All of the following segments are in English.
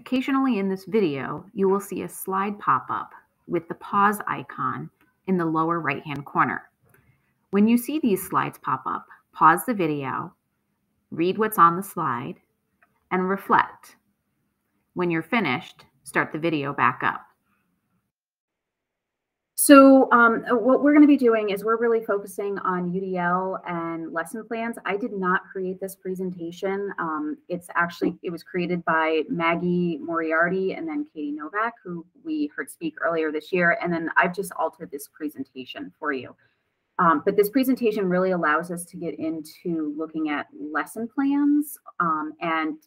Occasionally in this video, you will see a slide pop up with the pause icon in the lower right-hand corner. When you see these slides pop up, pause the video, read what's on the slide, and reflect. When you're finished, start the video back up. So what we're going to be doing is we're really focusing on UDL and lesson plans. I did not create this presentation. It was created by Maggie Moriarty and then Katie Novak, who we heard speak earlier this year. And then I've just altered this presentation for you. But this presentation really allows us to get into looking at lesson plans and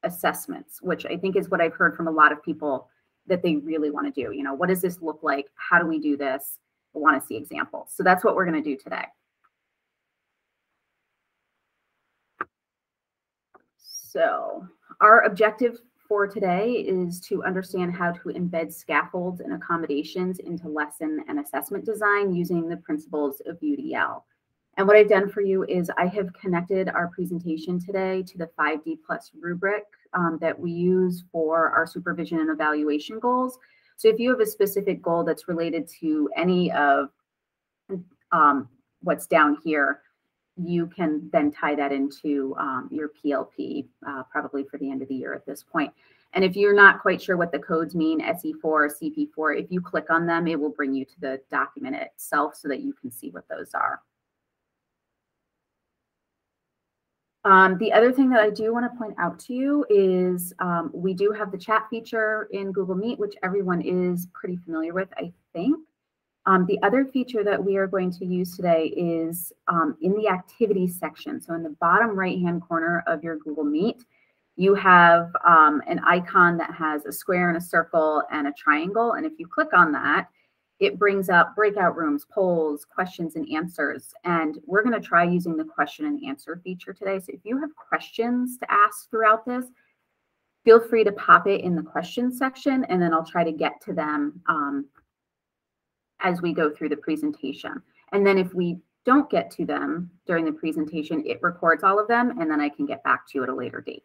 assessments, which I think is what I've heard from a lot of people that they really want to do. You know, what does this look like? How do we do this? I want to see examples. So that's what we're going to do today. So our objective for today is to understand how to embed scaffolds and accommodations into lesson and assessment design using the principles of UDL. And what I've done for you is I have connected our presentation today to the 5D Plus rubric that we use for our supervision and evaluation goals. So if you have a specific goal that's related to any of what's down here, you can then tie that into your PLP probably for the end of the year at this point. And if you're not quite sure what the codes mean, SE4 or CP4, if you click on them, it will bring you to the document itself so that you can see what those are. The other thing that I do want to point out to you is we do have the chat feature in Google Meet, which everyone is pretty familiar with, I think. The other feature that we are going to use today is in the activities section. So in the bottom right-hand corner of your Google Meet, you have an icon that has a square and a circle and a triangle. And if you click on that, it brings up breakout rooms, polls, questions, and answers. And we're going to try using the question and answer feature today. So if you have questions to ask throughout this, feel free to pop it in the questions section, and then I'll try to get to them as we go through the presentation. And then if we don't get to them during the presentation, it records all of them, and then I can get back to you at a later date.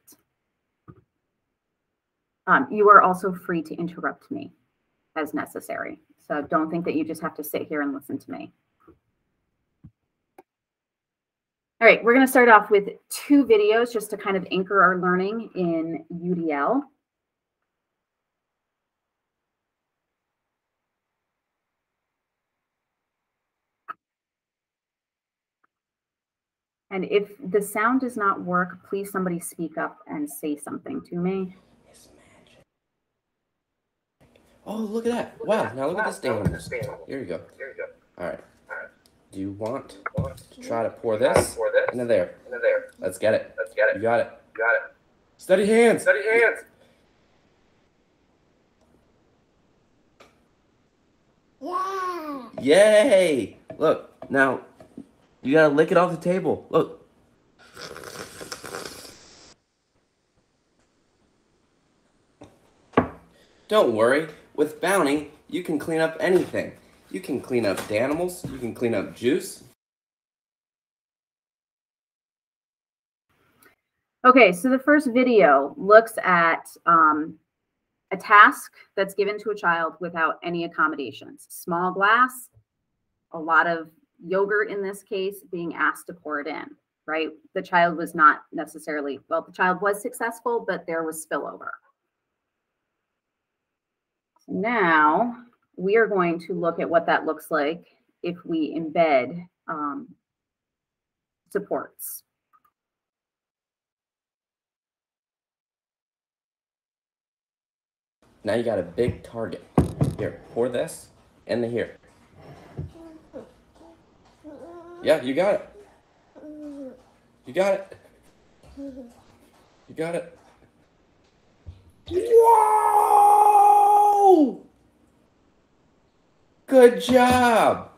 You are also free to interrupt me as necessary. So don't think that you just have to sit here and listen to me. All right, we're going to start off with 2 videos just to kind of anchor our learning in UDL. And if the sound does not work, please somebody speak up and say something to me. Oh, look at that. Wow, now look at this animals. Here you go. All right. Do you want to try to pour this into there? Let's get it. You got it. Steady hands. Yeah. Yay. Look, now you got to lick it off the table. Look. Don't worry. With Bounty, you can clean up anything. You can clean up the animals. You can clean up juice. Okay, so the first video looks at a task that's given to a child without any accommodations. Small glass, a lot of yogurt in this case, being asked to pour it in, right? The child was not necessarily, well, the child was successful, but there was spillover. Now we are going to look at what that looks like if we embed supports. Now you got a big target. Here, pour this in here. Yeah, you got it. You got it. You got it. Whoa! Good job.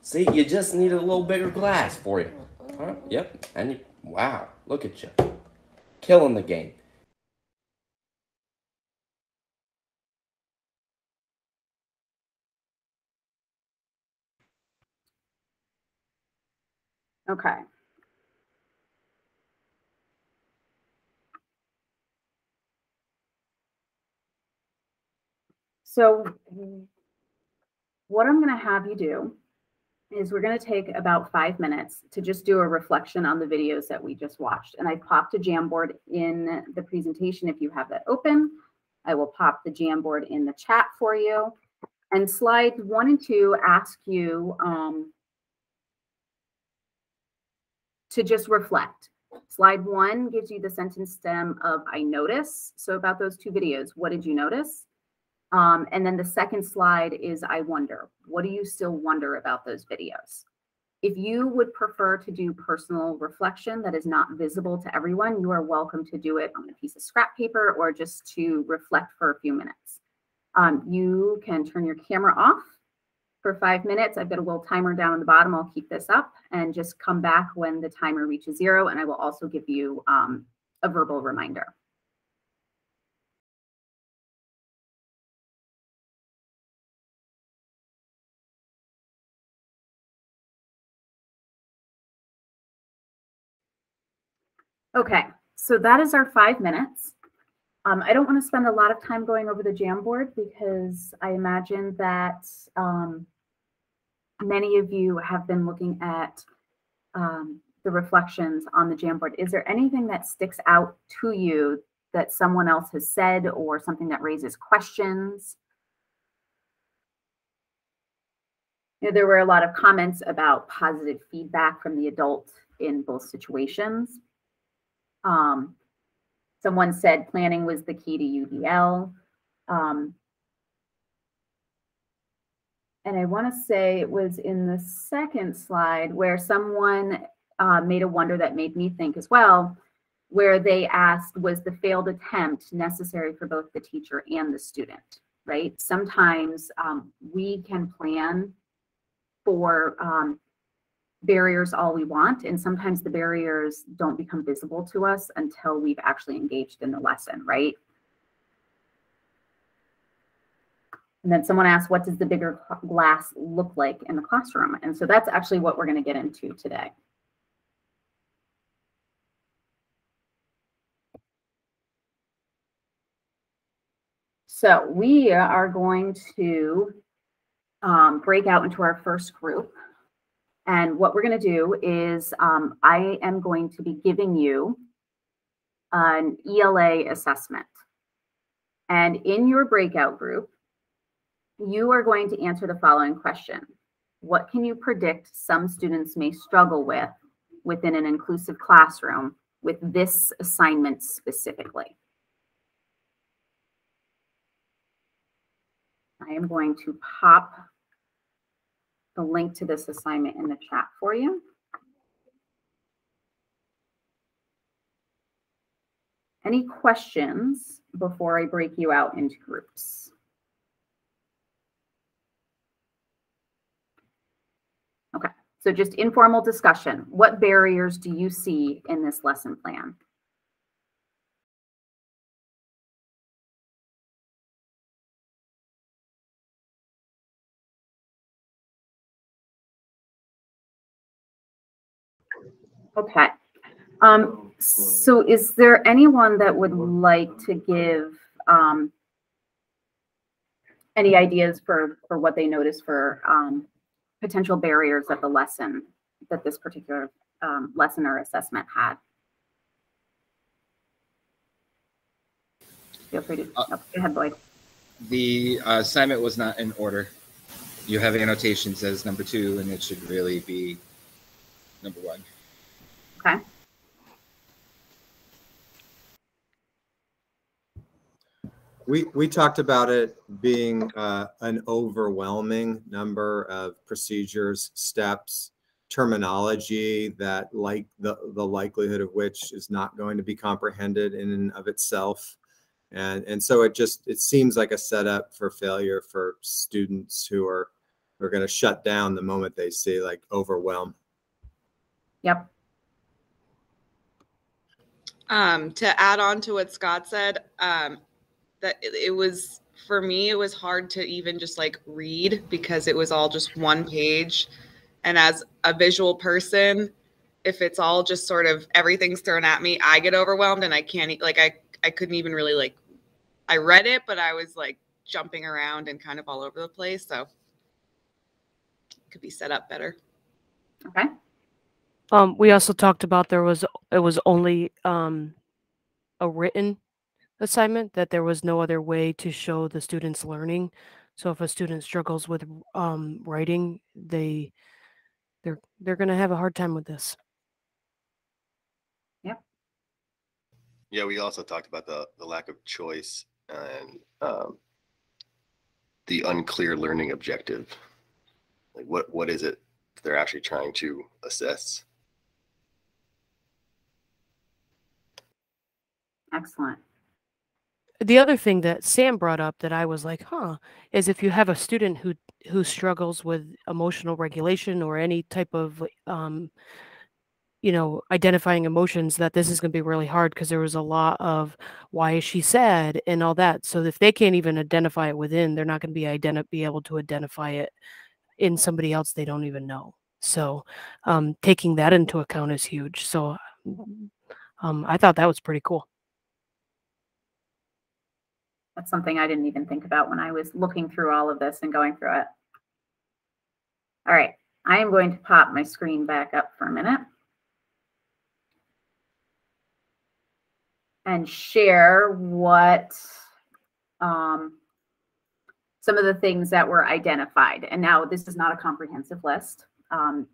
See, you just needed a little bigger glass for you. Huh? Yep. And you, wow, look at you. Killing the game. Okay. So what I'm going to have you do is we're going to take about 5 minutes to just do a reflection on the videos that we just watched. And I popped a Jamboard in the presentation if you have that open. I will pop the Jamboard in the chat for you. And slides 1 and 2 ask you to just reflect. Slide 1 gives you the sentence stem of I notice. So about those 2 videos, what did you notice? And then the second slide is I wonder. What do you still wonder about those videos? If you would prefer to do personal reflection that is not visible to everyone, you are welcome to do it on a piece of scrap paper or just to reflect for a few minutes. You can turn your camera off for 5 minutes. I've got a little timer down on the bottom. I'll keep this up and just come back when the timer reaches 0. And I will also give you a verbal reminder. Okay, so that is our 5 minutes. I don't want to spend a lot of time going over the Jamboard because I imagine that many of you have been looking at the reflections on the Jamboard. Is there anything that sticks out to you that someone else has said or something that raises questions? You know, there were a lot of comments about positive feedback from the adult in both situations. Someone said planning was the key to UDL. And I want to say it was in the second slide where someone made a wonder that made me think as well, where they asked, was the failed attempt necessary for both the teacher and the student, right? Sometimes we can plan for barriers all we want, and sometimes the barriers don't become visible to us until we've actually engaged in the lesson, right? And then someone asked, what does the bigger glass look like in the classroom? And so that's actually what we're going to get into today. So we are going to break out into our first group. And what we're going to do is I am going to be giving you an ELA assessment. And in your breakout group, you are going to answer the following question. What can you predict some students may struggle with within an inclusive classroom with this assignment specifically? I am going to pop the link to this assignment in the chat for you. Any questions before I break you out into groups? Okay, so just informal discussion. What barriers do you see in this lesson plan? Okay. So is there anyone that would like to give any ideas for what they noticed for potential barriers of the lesson that this particular lesson or assessment had? Feel free to go ahead, Boyd. The assignment was not in order. You have annotations as number 2, and it should really be number 1. Okay. We talked about it being an overwhelming number of procedures, steps, terminology that like the likelihood of which is not going to be comprehended in and of itself. And so it seems like a setup for failure for students who are going to shut down the moment they see like overwhelm. Yep. To add on to what Scott said, that it was, for me, it was hard to even just like read because it was all just one page. And as a visual person, if it's all just sort of everything's thrown at me, I get overwhelmed and I can't, like, I couldn't even really like, I read it, but I was like jumping around and kind of all over the place. So it could be set up better. Okay. We also talked about it was only a written assignment, that there was no other way to show the students learning. So if a student struggles with writing, they're going to have a hard time with this. Yep. Yeah, we also talked about the lack of choice and the unclear learning objective. Like what is it they're actually trying to assess? Excellent. The other thing that Sam brought up that I was like, is if you have a student who struggles with emotional regulation or any type of identifying emotions, that this is going to be really hard, because there was a lot of why is she sad and all that. So if they can't even identify it within, they're not going to be able to identify it in somebody else they don't even know. So taking that into account is huge. So I thought that was pretty cool. That's something I didn't even think about when I was looking through all of this and going through it. All right, I am going to pop my screen back up for a minute and share what some of the things that were identified. And now this is not a comprehensive list,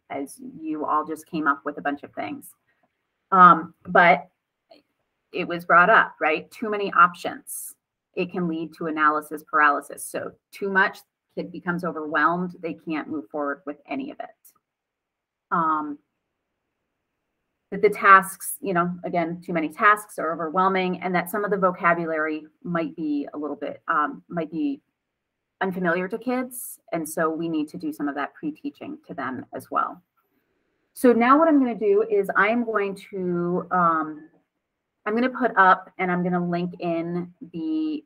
as you all just came up with a bunch of things. But it was brought up, right? Too many options. It can lead to analysis paralysis. So too much, kid becomes overwhelmed. They can't move forward with any of it. That the tasks, again, too many tasks are overwhelming, and that some of the vocabulary might be a little bit, might be unfamiliar to kids. And so we need to do some of that pre-teaching to them as well. So now what I'm going to do is I'm going to put up, and I'm going to link in the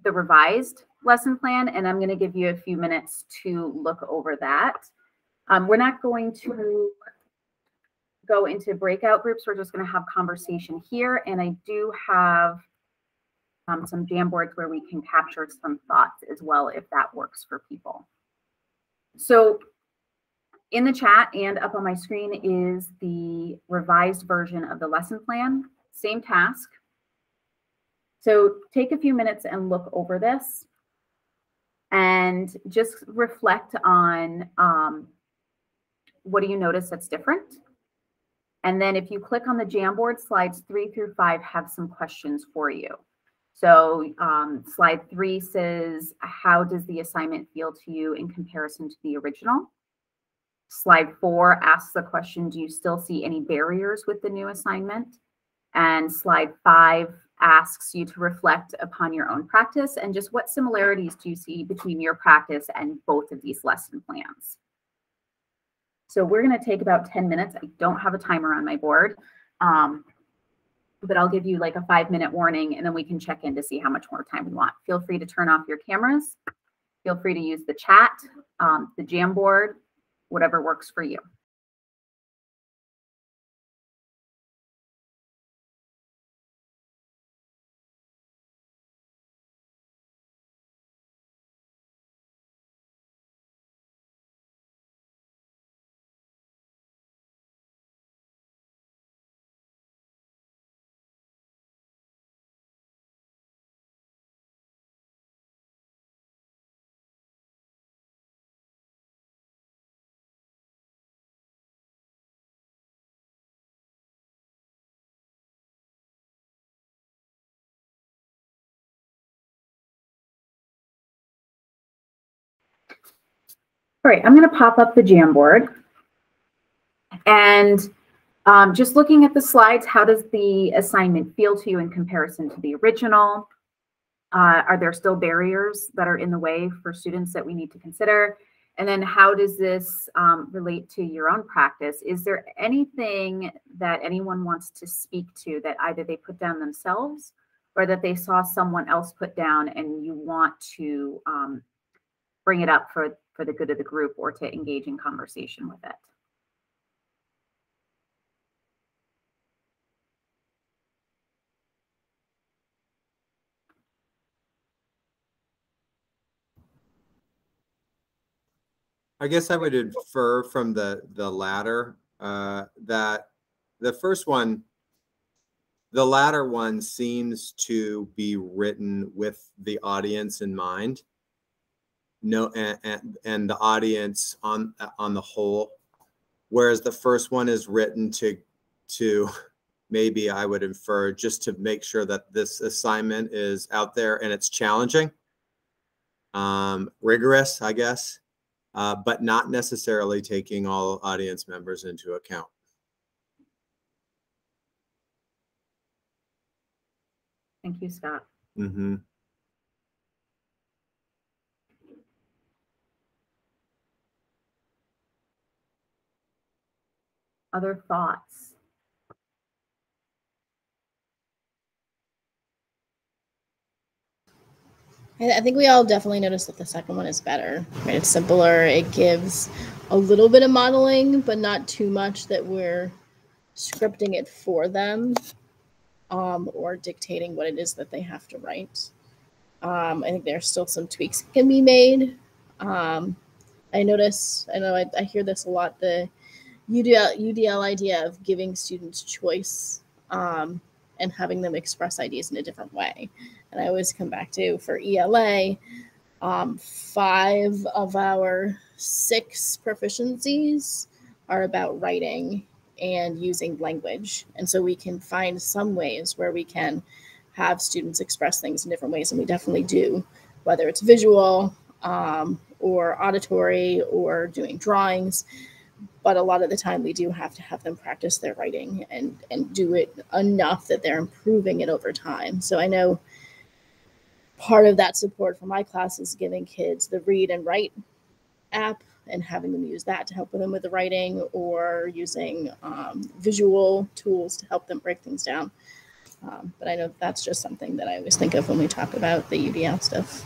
revised lesson plan, and I'm going to give you a few minutes to look over that. We're not going to go into breakout groups. We're just going to have conversation here, and I do have some Jamboards where we can capture some thoughts as well, if that works for people. So in the chat and up on my screen is the revised version of the lesson plan, same task. So take a few minutes and look over this and just reflect on what do you notice that's different? And then if you click on the Jamboard, slides 3 through 5 have some questions for you. So slide 3 says, how does the assignment feel to you in comparison to the original? Slide 4 asks the question, do you still see any barriers with the new assignment? And slide 5 asks you to reflect upon your own practice and just what similarities do you see between your practice and both of these lesson plans. So we're going to take about 10 minutes. I don't have a timer on my board, but I'll give you like a 5-minute warning, and then we can check in to see how much more time we want. Feel free to turn off your cameras. Feel free to use the chat, the Jamboard, whatever works for you. All right, I'm going to pop up the Jamboard. And just looking at the slides, how does the assignment feel to you in comparison to the original? Are there still barriers that are in the way for students that we need to consider? And then how does this relate to your own practice? Is there anything that anyone wants to speak to that either they put down themselves or that they saw someone else put down and you want to bring it up for the good of the group or to engage in conversation with it? I guess I would infer from the latter that the first one, the latter one seems to be written with the audience in mind. No, and the audience on the whole, whereas the first one is written to maybe I would infer just to make sure that this assignment is out there and it's challenging, rigorous, I guess, but not necessarily taking all audience members into account. Thank you, Scott. Mm-hmm. Other thoughts? I think we all definitely noticed that the second one is better. Right? It's simpler. It gives a little bit of modeling, but not too much that we're scripting it for them or dictating what it is that they have to write. I think there's still some tweaks that can be made. I know I hear this a lot, the UDL idea of giving students choice and having them express ideas in a different way. And I always come back to, for ELA, 5 of our 6 proficiencies are about writing and using language. And so we can find some ways where we can have students express things in different ways, and we definitely do, whether it's visual or auditory or doing drawings. But a lot of the time we do have to have them practice their writing and do it enough that they're improving it over time. So I know part of that support for my class is giving kids the Read and Write app and having them use that to help them with the writing, or using visual tools to help them break things down. But I know that's just something that I always think of when we talk about the UDL stuff.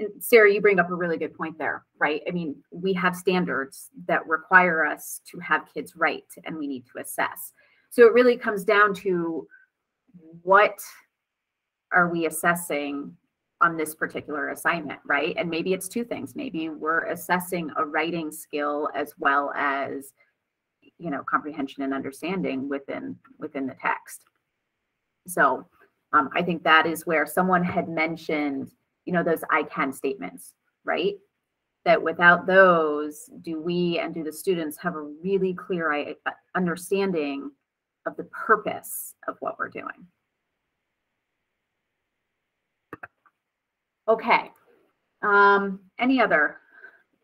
And Sarah, you bring up a really good point there, right? I mean, we have standards that require us to have kids write, and we need to assess. So it really comes down to, what are we assessing on this particular assignment, right? And maybe it's 2 things. Maybe we're assessing a writing skill as well as, you know, comprehension and understanding within the text. So I think that is where someone had mentioned, you know, those I can statements, right? That without those, do we and do the students have a really clear understanding of the purpose of what we're doing? Okay. Any other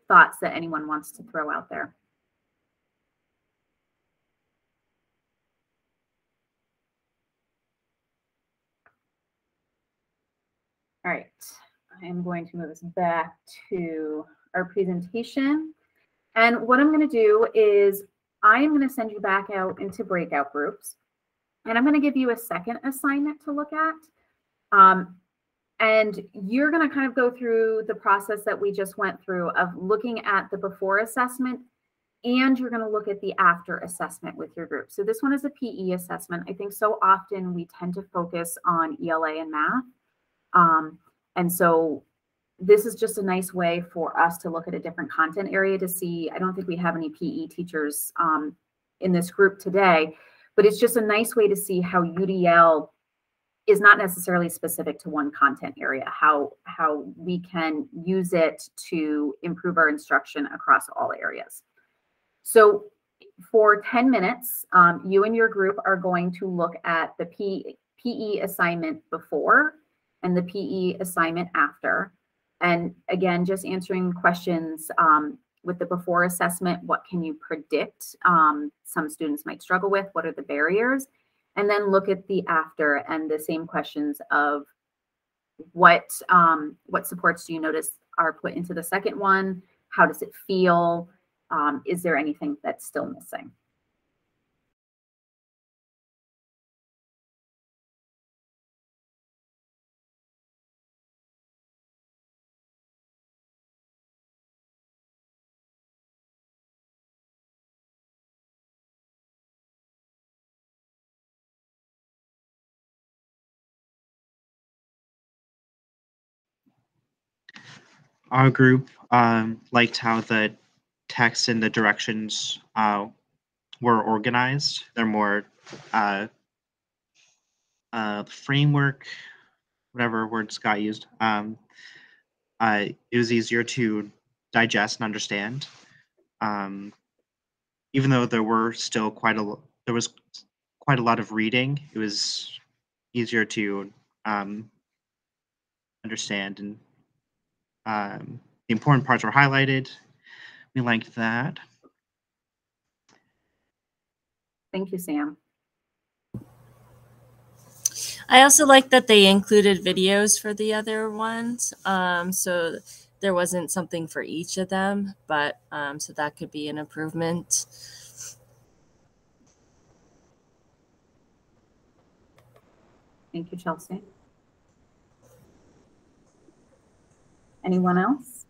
thoughts that anyone wants to throw out there? All right. I am going to move us back to our presentation. And what I'm going to do is I am going to send you back out into breakout groups. And I'm going to give you a second assignment to look at. And you're going to kind of go through the process that we just went through of looking at the before assessment, and you're going to look at the after assessment with your group. So this one is a PE assessment. I think so often we tend to focus on ELA and math. And so this is just a nice way for us to look at a different content area to see. I don't think we have any PE teachers in this group today, but it's just a nice way to see how UDL is not necessarily specific to one content area, how we can use it to improve our instruction across all areas. So for 10 minutes, you and your group are going to look at the PE assignment before and the PE assignment after. And again, just answering questions with the before assessment, what can you predict some students might struggle with? What are the barriers? And then look at the after and the same questions of what supports do you notice are put into the second one? How does it feel? Is there anything that's still missing? our group liked how the text and the directions were organized. They're more framework, whatever word Scott used. It was easier to digest and understand. Even though there was quite a lot of reading, it was easier to understand, and the important parts were highlighted. We liked that. Thank you, Sam. I also like that they included videos for the other ones. So there wasn't something for each of them, but so that could be an improvement. Thank you, Chelsea. Anyone else?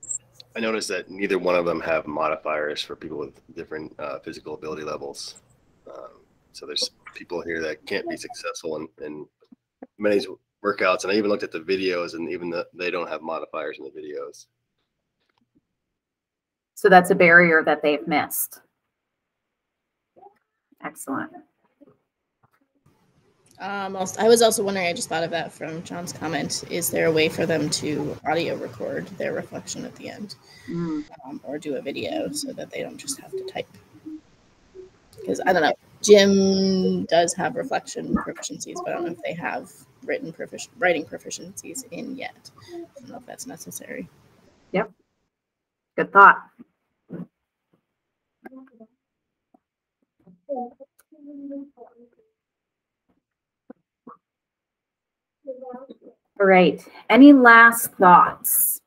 I noticed that neither one of them have modifiers for people with different physical ability levels. So there's people here that can't be successful in many workouts. And I even looked at the videos, and even they don't have modifiers in the videos. So that's a barrier that they've missed. Excellent. I was also wondering, I just thought of that from John's comment, is there a way for them to audio record their reflection at the end? Or do a video so that they don't just have to type? Because I don't know, Jim does have reflection proficiencies, but I don't know if they have writing proficiencies in yet. I don't know if that's necessary. Yep. Good thought. All right. Any last thoughts?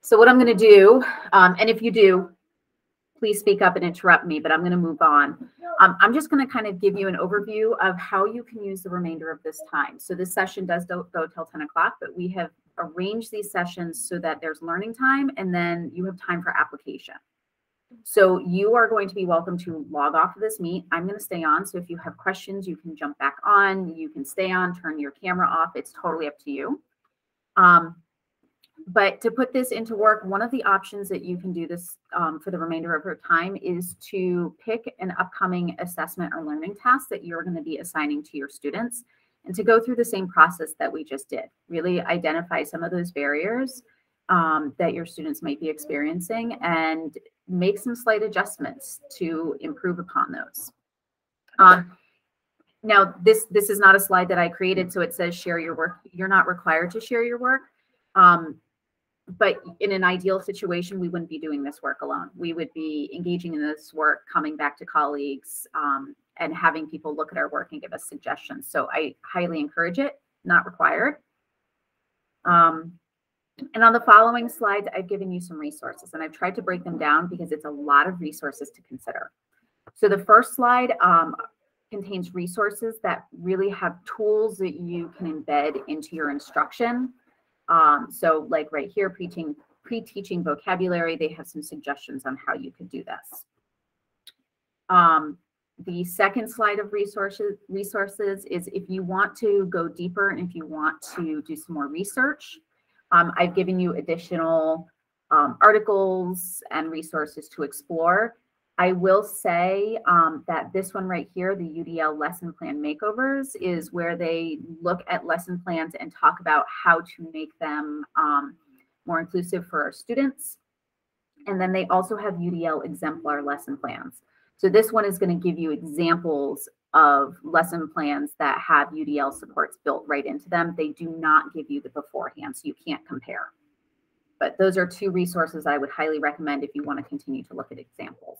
So what I'm going to do, and if you do, please speak up and interrupt me, but I'm going to move on. I'm just going to kind of give you an overview of how you can use the remainder of this time. So this session does go till 10 o'clock, but we have arranged these sessions so that there's learning time and then you have time for application. So you are going to be welcome to log off of this meet. I'm going to stay on. So if you have questions, you can jump back on. You can stay on, turn your camera off. It's totally up to you. But to put this into work, one of the options that you can do this for the remainder of your time is to pick an upcoming assessment or learning task that you're going to be assigning to your students and to go through the same process that we just did. Really identify some of those barriers that your students might be experiencing and make some slight adjustments to improve upon those. Now, this is not a slide that I created, so it says share your work. You're not required to share your work. But in an ideal situation, we wouldn't be doing this work alone. We would be engaging in this work, coming back to colleagues, and having people look at our work and give us suggestions. So I highly encourage it, not required. And on the following slides, I've given you some resources, and I've tried to break them down because it's a lot of resources to consider. So the first slide contains resources that really have tools that you can embed into your instruction. So like right here, pre-teaching vocabulary, they have some suggestions on how you could do this. The second slide of resources is if you want to go deeper and if you want to do some more research, I've given you additional articles and resources to explore. I will say that this one right here, the UDL Lesson Plan Makeovers, is where they look at lesson plans and talk about how to make them more inclusive for our students. And then they also have UDL Exemplar Lesson Plans. So this one is going to give you examples of lesson plans that have UDL supports built right into them. They do not give you the beforehand, so you can't compare. But those are two resources I would highly recommend if you want to continue to look at examples.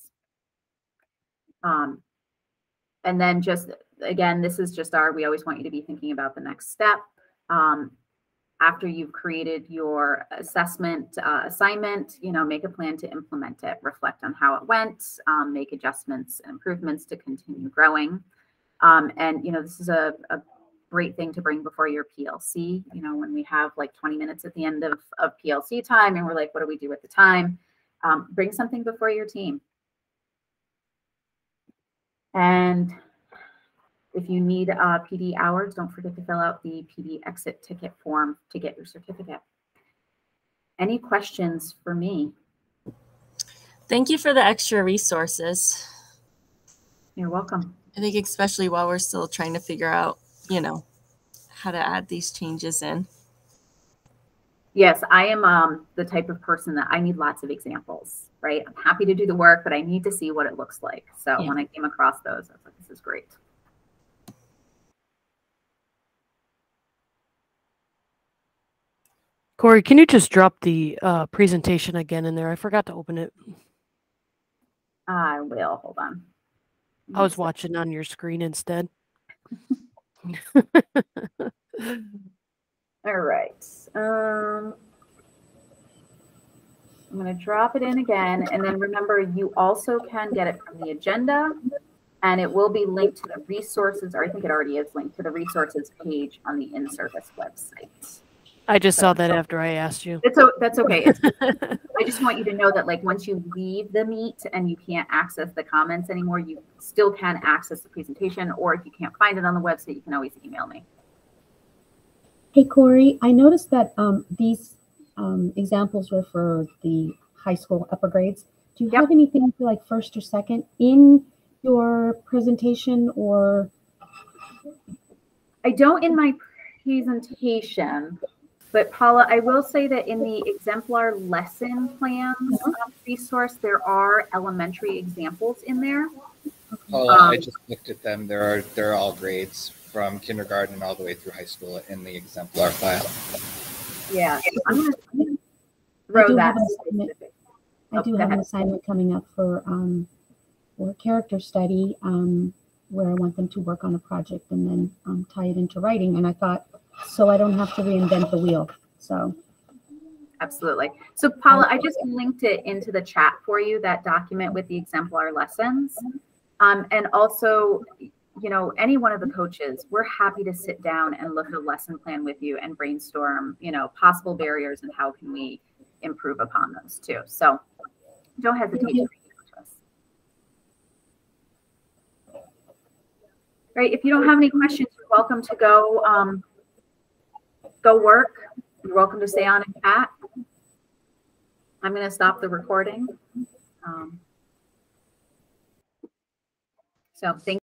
And then just, again, this is just we always want you to be thinking about the next step. After you've created your assessment assignment, make a plan to implement it, reflect on how it went, make adjustments and improvements to continue growing. And, this is a great thing to bring before your PLC, when we have like 20 minutes at the end of PLC time and we're like, what do we do at the time? Bring something before your team. And if you need PD hours, don't forget to fill out the PD exit ticket form to get your certificate. Any questions for me? Thank you for the extra resources. You're welcome. I think especially while we're still trying to figure out, you know, how to add these changes in. Yes, I am the type of person that I need lots of examples, right? I'm happy to do the work, but I need to see what it looks like. So when I came across those, I was like, this is great. Corey, can you just drop the presentation again in there? I forgot to open it. I will. Hold on. I was watching on your screen instead. All right. I'm going to drop it in again. And then remember, you also can get it from the agenda. And it will be linked to the resources, or I think it already is linked to the resources page on the in-service website. I just saw that after I asked you. That's okay. I just want you to know that, like, once you leave the Meet and you can't access the comments anymore, you still can access the presentation, or if you can't find it on the website, you can always email me. Hey, Corey, I noticed that these examples were for the high school upper grades. Do you have anything for like first or second in your presentation, or? I don't in my presentation. But Paula, I will say that in the exemplar lesson plans resource, there are elementary examples in there. Paula, I just looked at them. They're all grades from kindergarten all the way through high school in the exemplar file. Yeah, I'm going to throw that. I do have an assignment coming up for character study where I want them to work on a project and then tie it into writing. And I thought, so I don't have to reinvent the wheel. So absolutely. So Paula, I just linked it into the chat for you, that document with the exemplar lessons. And also, you know, any one of the coaches, we're happy to sit down and look at a lesson plan with you and brainstorm, you know, possible barriers and how can we improve upon those too. So don't hesitate to reach out to us. Right. If you don't have any questions, you're welcome to go work. You're welcome to stay on and chat. I'm going to stop the recording. So thank